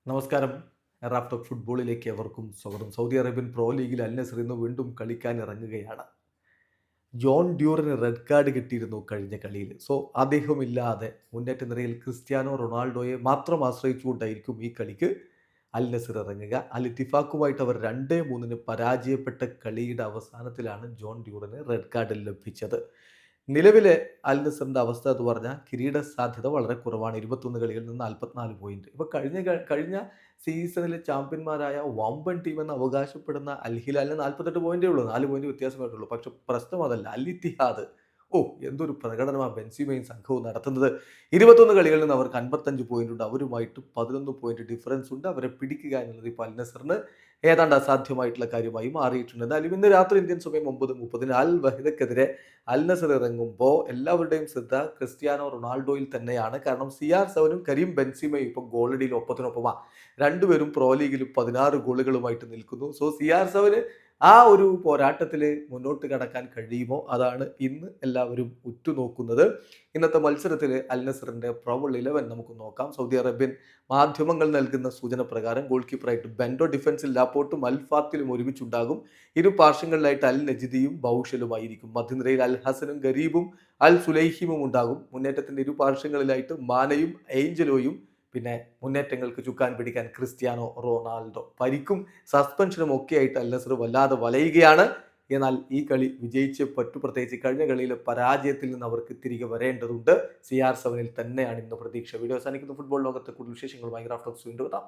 നമസ്കാരം. Raf talk ഫുട്ബോളിലേക്ക് എവർക്കും സ്വാഗതം. സൗദി അറേബ്യൻ പ്രോ ലീഗിൽ അൽ നസർ ഇന്ന് വീണ്ടും കളിക്കാൻ ഇറങ്ങുകയാണ്. ജോൺ ഡ്യൂറിന് റെഡ് കാർഡ് കിട്ടിയിരുന്നു കഴിഞ്ഞ കളിയിൽ. അദ്ദേഹമില്ലാതെ മുന്നേറ്റ നിരയിൽ ക്രിസ്ത്യാനോ റൊണാൾഡോയെ മാത്രം ആശ്രയിച്ചുകൊണ്ടായിരിക്കും ഈ കളിക്ക് അൽ നസർ ഇറങ്ങുക. അൽ ഇത്തിഫാഖുമായിട്ട് അവർ 2-3 പരാജയപ്പെട്ട കളിയുടെ അവസാനത്തിലാണ് ജോൺ ഡ്യൂറിന് റെഡ് കാർഡ് ലഭിച്ചത്. നിലവിലെ അൽ നസറിന്റെ അവസ്ഥ എന്ന് പറഞ്ഞാൽ കിരീട സാധ്യത വളരെ കുറവാണ്. 21 കളികളിൽ നിന്ന് 44 പോയിന്റ്. ഇപ്പൊ കഴിഞ്ഞ സീസണിലെ ചാമ്പ്യന്മാരായ വമ്പൻ ടീം എന്ന് അവകാശപ്പെടുന്ന അൽ ഹിലാലിന് 48 പോയിന്റേ ഉള്ളൂ. 4 പോയിന്റ് വ്യത്യാസമായിട്ടുള്ളൂ. പക്ഷെ പ്രശ്നം അതല്ല. അൽ ഇത്തിഹാദ് എന്തൊരു പ്രകടനമാണ് ബെൻസിമയും സംഘവും നടത്തുന്നത്. 21 കളികളിൽ നിന്ന് അവർക്ക് 55 പോയിന്റ് ഉണ്ട്. അവരുമായിട്ട് 11 പോയിന്റ് ഡിഫറൻസ് ഉണ്ട്. അവരെ പിടിക്കുക എന്നുള്ളത് ഇപ്പോൾ അൽ നസറിന് ഏതാണ്ട് അസാധ്യമായിട്ടുള്ള കാര്യമായി മാറിയിട്ടുണ്ട്. എന്നാലും ഇന്ന് രാത്രി ഇന്ത്യൻ സമയം 9:30 അൽ വഹിദക്കെതിരെ അൽ നസർ ഇറങ്ങുമ്പോൾ എല്ലാവരുടെയും ശ്രദ്ധ ക്രിസ്ത്യാനോ റൊണാൾഡോയിൽ തന്നെയാണ്. കാരണം CR7ഉം കരീം ബെൻസിമയും ഇപ്പം ഗോളടിയിൽ ഒപ്പത്തിനൊപ്പമാണ്. രണ്ടുപേരും പ്രോ ലീഗിൽ 16 ഗോളുകളുമായിട്ട് നിൽക്കുന്നു. CR7 ആ ഒരു പോരാട്ടത്തിൽ മുന്നോട്ട് കടക്കാൻ കഴിയുമോ, അതാണ് ഇന്ന് എല്ലാവരും ഉറ്റുനോക്കുന്നത്. ഇന്നത്തെ മത്സരത്തിൽ അൽ നസറിന്റെ പ്രോബബിൾ 11 നമുക്ക് നോക്കാം. സൗദി അറേബ്യൻ മാധ്യമങ്ങൾ നൽകുന്ന സൂചന പ്രകാരം ഗോൾ കീപ്പറായിട്ട് ബെൻഡോ, ഡിഫൻസിൽ ലാപ്പോർട്ടും അൽ ഫാത്തിലും ഒരുമിച്ചുണ്ടാകും. ഇരു പാർശ്വങ്ങളിലായിട്ട് അൽ നജിദിയും ബൗഷലുമായിരിക്കും. മധ്യനിരയിൽ അൽ ഹസനും ഗരീബും അൽ സുലൈഹിമും ഉണ്ടാകും. മുന്നേറ്റത്തിന്റെ ഇരു പാർശ്വങ്ങളിലായിട്ട് മാനയും ഏഞ്ചലോയും, പിന്നെ മുന്നേറ്റങ്ങൾക്ക് ചുക്കാൻ പിടിക്കാൻ ക്രിസ്ത്യാനോ റൊണാൾഡോ. പരിക്കും സസ്പെൻഷനും ഒക്കെ ആയിട്ട് അൽ നസർ വല്ലാതെ വലയുകയാണ്. എന്നാൽ ഈ കളി വിജയിച്ചേ പറ്റൂ. പ്രത്യേകിച്ച് കഴിഞ്ഞ കളിയിലെ പരാജയത്തിൽ നിന്ന് അവർക്ക് തിരികെ വരേണ്ടതുണ്ട്. CR7 തന്നെയാണ് ഇന്ന് പ്രതീക്ഷ. വീഡിയോ അവസാനിക്കുന്ന ഫുട്ബോൾ ലോകത്തെ കൂടുതൽ വിശേഷങ്ങളുമായി റാഫ് ടോക്സ് വീണ്ടും എത്താം.